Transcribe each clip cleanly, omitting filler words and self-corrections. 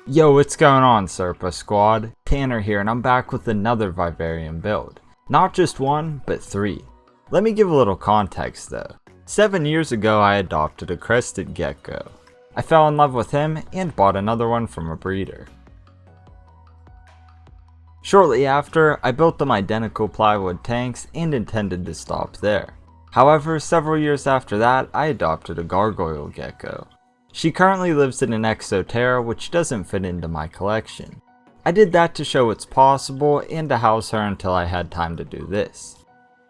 Yo, what's going on, Serpa Squad? Tanner here, and I'm back with another Vivarium build. Not just one, but three. Let me give a little context though. 7 years ago I adopted a Crested Gecko. I fell in love with him and bought another one from a breeder. Shortly after, I built them identical plywood tanks and intended to stop there. However, several years after that, I adopted a Gargoyle Gecko. She currently lives in an Exoterra, which doesn't fit into my collection. I did that to show what's possible and to house her until I had time to do this.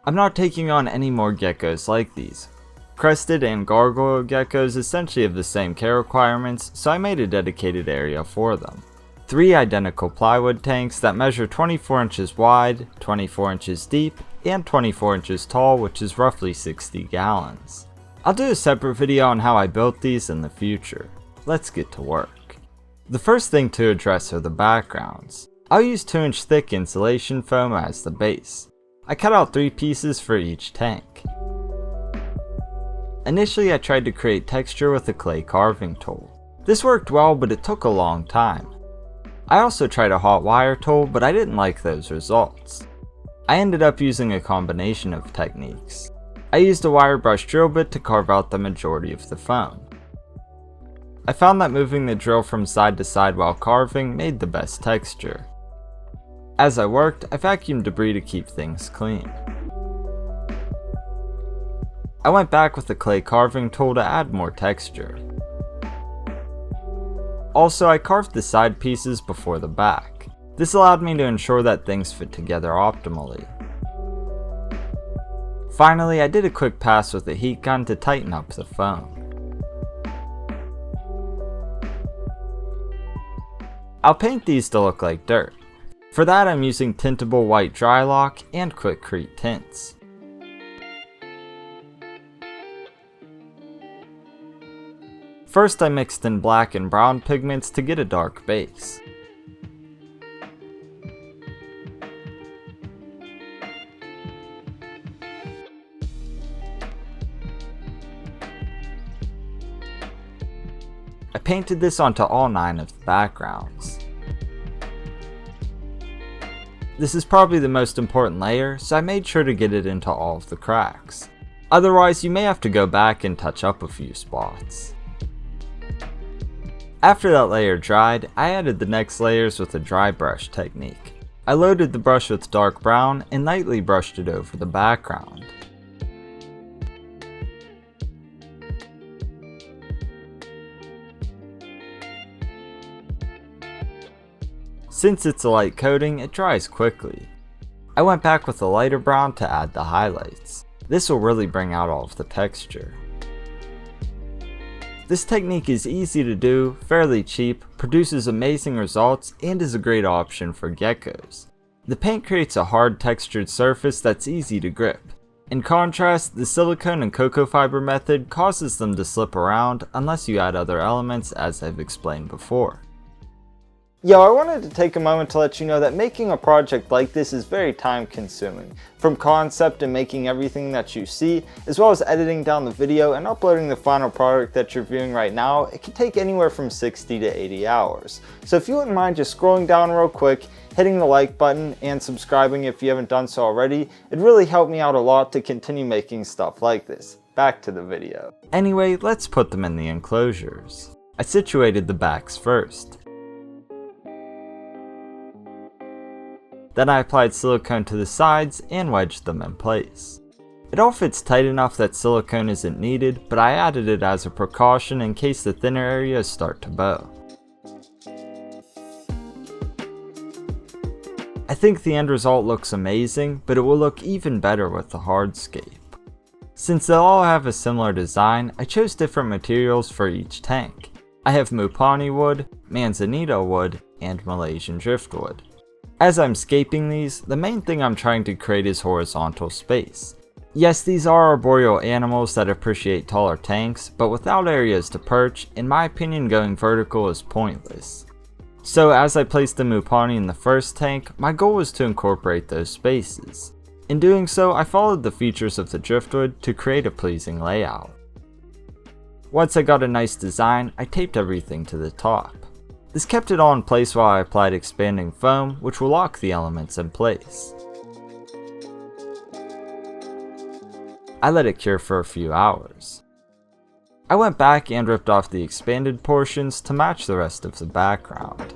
I'm not taking on any more geckos like these. Crested and Gargoyle geckos essentially have the same care requirements, so I made a dedicated area for them. 3 identical plywood tanks that measure 24 inches wide, 24 inches deep, and 24 inches tall, which is roughly 60 gallons. I'll do a separate video on how I built these in the future. Let's get to work. The first thing to address are the backgrounds. I'll use 2-inch thick insulation foam as the base. I cut out 3 pieces for each tank. Initially I tried to create texture with a clay carving tool. This worked well, but it took a long time. I also tried a hot wire tool, but I didn't like those results. I ended up using a combination of techniques. I used a wire brush drill bit to carve out the majority of the foam. I found that moving the drill from side to side while carving made the best texture. As I worked, I vacuumed debris to keep things clean. I went back with the clay carving tool to add more texture. Also, I carved the side pieces before the back. This allowed me to ensure that things fit together optimally. Finally, I did a quick pass with a heat gun to tighten up the foam. I'll paint these to look like dirt. For that I'm using Tintable white Drylok and Quikrete tints. First I mixed in black and brown pigments to get a dark base. I painted this onto all 9 of the backgrounds. This is probably the most important layer, so I made sure to get it into all of the cracks. Otherwise, you may have to go back and touch up a few spots. After that layer dried, I added the next layers with a dry brush technique. I loaded the brush with dark brown and lightly brushed it over the background. Since it's a light coating, it dries quickly. I went back with a lighter brown to add the highlights. This will really bring out all of the texture. This technique is easy to do, fairly cheap, produces amazing results, and is a great option for geckos. The paint creates a hard textured surface that's easy to grip. In contrast, the silicone and cocoa fiber method causes them to slip around unless you add other elements, as I've explained before. Yo, I wanted to take a moment to let you know that making a project like this is very time consuming. From concept and making everything that you see, as well as editing down the video and uploading the final product that you're viewing right now, it can take anywhere from 60 to 80 hours. So if you wouldn't mind just scrolling down real quick, hitting the like button, and subscribing if you haven't done so already, it'd really help me out a lot to continue making stuff like this. Back to the video. Anyway, let's put them in the enclosures. I situated the backs first. Then I applied silicone to the sides and wedged them in place. It all fits tight enough that silicone isn't needed, but I added it as a precaution in case the thinner areas start to bow. I think the end result looks amazing, but it will look even better with the hardscape. Since they'll all have a similar design, I chose different materials for each tank. I have Mopani Wood, Manzanita Wood, and Malaysian Driftwood. As I'm scaping these, the main thing I'm trying to create is horizontal space. Yes, these are arboreal animals that appreciate taller tanks, but without areas to perch, in my opinion going vertical is pointless. So as I placed the Mopani in the first tank, my goal was to incorporate those spaces. In doing so, I followed the features of the driftwood to create a pleasing layout. Once I got a nice design, I taped everything to the top. This kept it all in place while I applied expanding foam, which will lock the elements in place. I let it cure for a few hours. I went back and ripped off the expanded portions to match the rest of the background.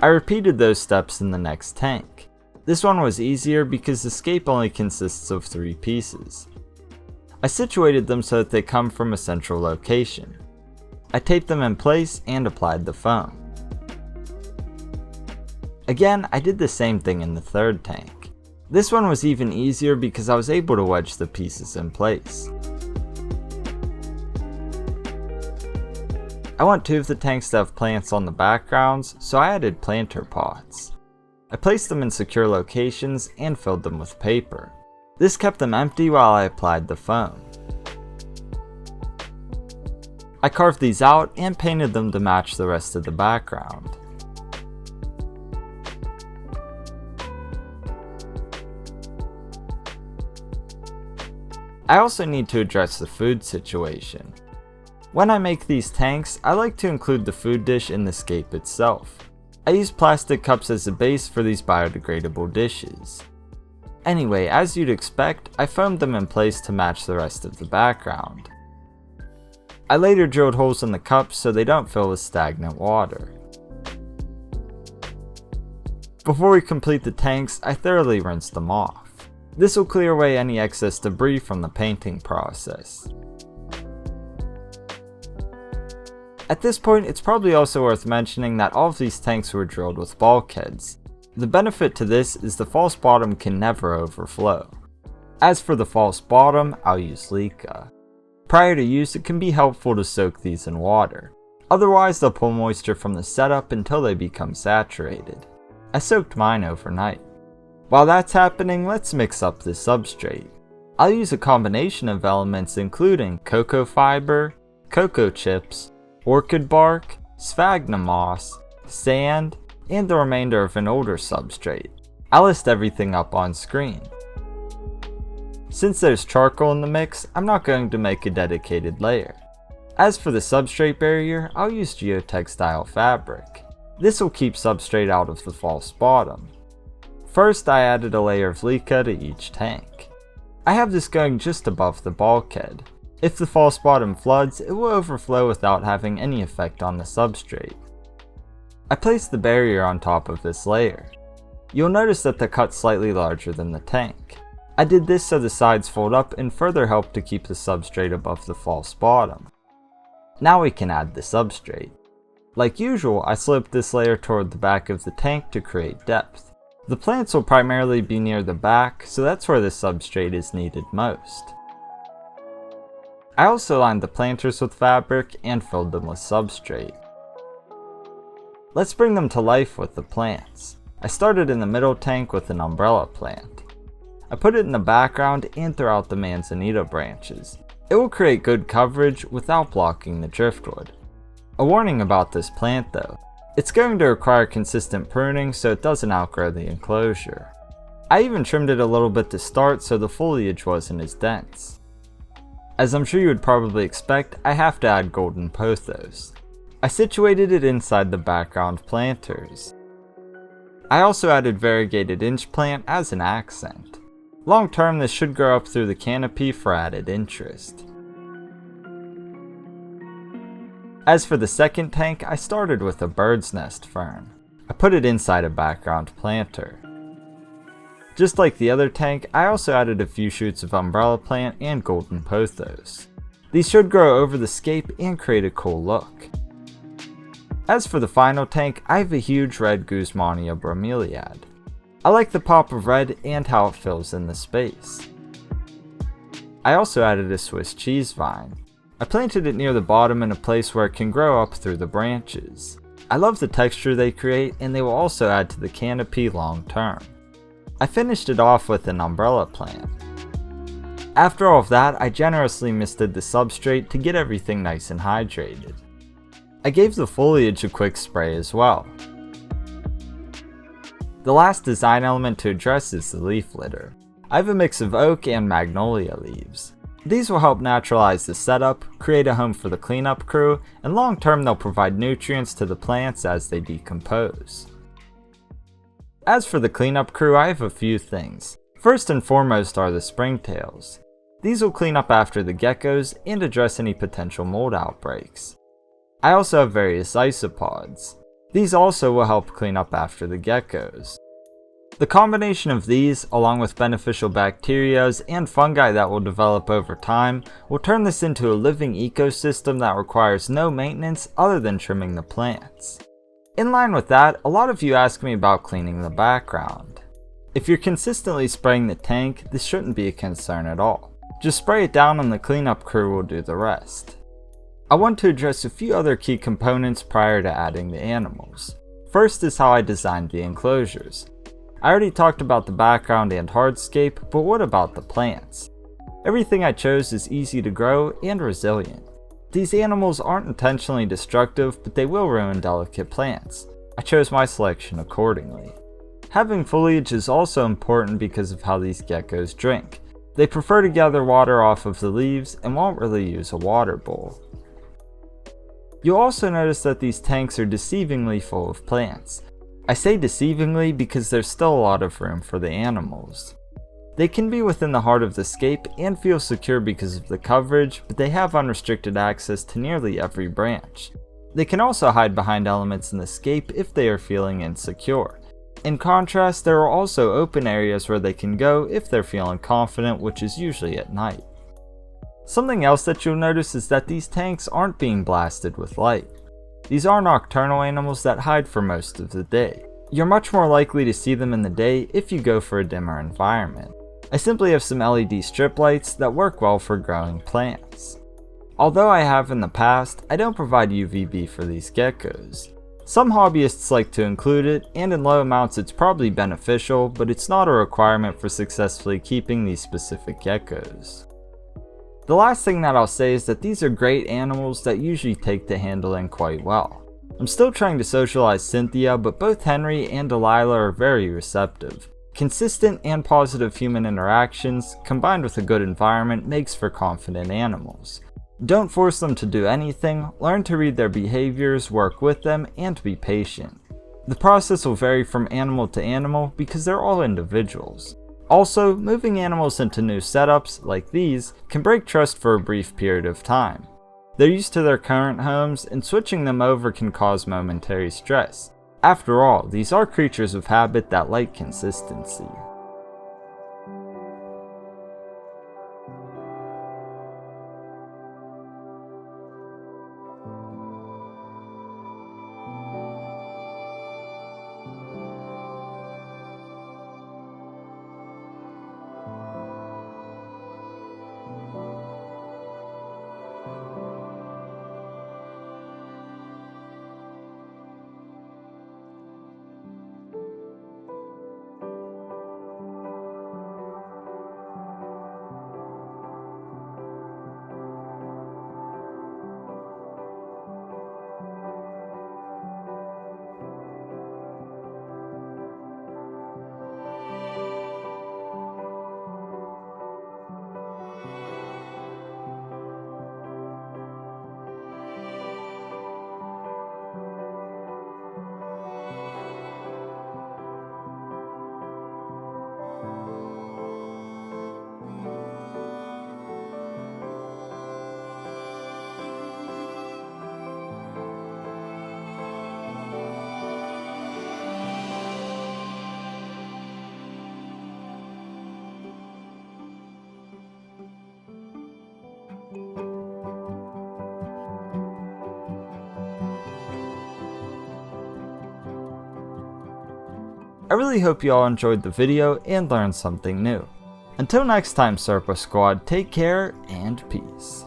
I repeated those steps in the next tank. This one was easier because the scape only consists of 3 pieces. I situated them so that they come from a central location. I taped them in place and applied the foam. Again, I did the same thing in the third tank. This one was even easier because I was able to wedge the pieces in place. I want 2 of the tanks to have plants on the backgrounds, so I added planter pots. I placed them in secure locations and filled them with paper. This kept them empty while I applied the foam. I carved these out and painted them to match the rest of the background. I also need to address the food situation. When I make these tanks, I like to include the food dish in the scape itself. I use plastic cups as a base for these biodegradable dishes. Anyway, as you'd expect, I foamed them in place to match the rest of the background. I later drilled holes in the cups so they don't fill with stagnant water. Before we complete the tanks, I thoroughly rinse them off. This will clear away any excess debris from the painting process. At this point, it's probably also worth mentioning that all of these tanks were drilled with bulkheads. The benefit to this is the false bottom can never overflow. As for the false bottom, I'll use leca. Prior to use, it can be helpful to soak these in water. Otherwise, they'll pull moisture from the setup until they become saturated. I soaked mine overnight. While that's happening, let's mix up the substrate. I'll use a combination of elements including cocoa fiber, cocoa chips, orchid bark, sphagnum moss, sand, and the remainder of an older substrate. I'll list everything up on screen. Since there's charcoal in the mix, I'm not going to make a dedicated layer. As for the substrate barrier, I'll use Geotextile Fabric. This will keep substrate out of the false bottom. First, I added a layer of leca to each tank. I have this going just above the bulkhead. If the false bottom floods, it will overflow without having any effect on the substrate. I placed the barrier on top of this layer. You'll notice that the cut's slightly larger than the tank. I did this so the sides fold up and further help to keep the substrate above the false bottom. Now we can add the substrate. Like usual, I sloped this layer toward the back of the tank to create depth. The plants will primarily be near the back, so that's where the substrate is needed most. I also lined the planters with fabric and filled them with substrate. Let's bring them to life with the plants. I started in the middle tank with an umbrella plant. I put it in the background and throughout the manzanita branches. It will create good coverage without blocking the driftwood. A warning about this plant though. It's going to require consistent pruning so it doesn't outgrow the enclosure. I even trimmed it a little bit to start so the foliage wasn't as dense. As I'm sure you would probably expect, I have to add golden pothos. I situated it inside the background planters. I also added variegated inch plant as an accent. Long term, this should grow up through the canopy for added interest. As for the second tank, I started with a bird's nest fern. I put it inside a background planter. Just like the other tank, I also added a few shoots of umbrella plant and golden pothos. These should grow over the scape and create a cool look. As for the final tank, I have a huge red Guzmania bromeliad. I like the pop of red and how it fills in the space. I also added a Swiss cheese vine. I planted it near the bottom in a place where it can grow up through the branches. I love the texture they create and they will also add to the canopy long term. I finished it off with an umbrella plant. After all of that, I generously misted the substrate to get everything nice and hydrated. I gave the foliage a quick spray as well. The last design element to address is the leaf litter. I have a mix of oak and magnolia leaves. These will help naturalize the setup, create a home for the cleanup crew, and long term they'll provide nutrients to the plants as they decompose. As for the cleanup crew, I have a few things. First and foremost are the springtails. These will clean up after the geckos and address any potential mold outbreaks. I also have various isopods. These also will help clean up after the geckos. The combination of these, along with beneficial bacteria and fungi that will develop over time, will turn this into a living ecosystem that requires no maintenance other than trimming the plants. In line with that, a lot of you ask me about cleaning the background. If you're consistently spraying the tank, this shouldn't be a concern at all. Just spray it down and the cleanup crew will do the rest. I want to address a few other key components prior to adding the animals. First is how I designed the enclosures. I already talked about the background and hardscape, but what about the plants? Everything I chose is easy to grow and resilient. These animals aren't intentionally destructive, but they will ruin delicate plants. I chose my selection accordingly. Having foliage is also important because of how these geckos drink. They prefer to gather water off of the leaves and won't really use a water bowl. You'll also notice that these tanks are deceivingly full of plants. I say deceivingly because there's still a lot of room for the animals. They can be within the heart of the scape and feel secure because of the coverage, but they have unrestricted access to nearly every branch. They can also hide behind elements in the scape if they are feeling insecure. In contrast, there are also open areas where they can go if they're feeling confident, which is usually at night. Something else that you'll notice is that these tanks aren't being blasted with light. These are nocturnal animals that hide for most of the day. You're much more likely to see them in the day if you go for a dimmer environment. I simply have some LED strip lights that work well for growing plants. Although I have in the past, I don't provide UVB for these geckos. Some hobbyists like to include it, and in low amounts it's probably beneficial, but it's not a requirement for successfully keeping these specific geckos. The last thing that I'll say is that these are great animals that usually take to handling quite well. I'm still trying to socialize Cynthia, but both Henry and Delilah are very receptive. Consistent and positive human interactions, combined with a good environment, makes for confident animals. Don't force them to do anything, learn to read their behaviors, work with them, and be patient. The process will vary from animal to animal because they're all individuals. Also, moving animals into new setups, like these, can break trust for a brief period of time. They're used to their current homes, and switching them over can cause momentary stress. After all, these are creatures of habit that like consistency. I really hope you all enjoyed the video and learned something new. Until next time, Serpa Squad, take care and peace.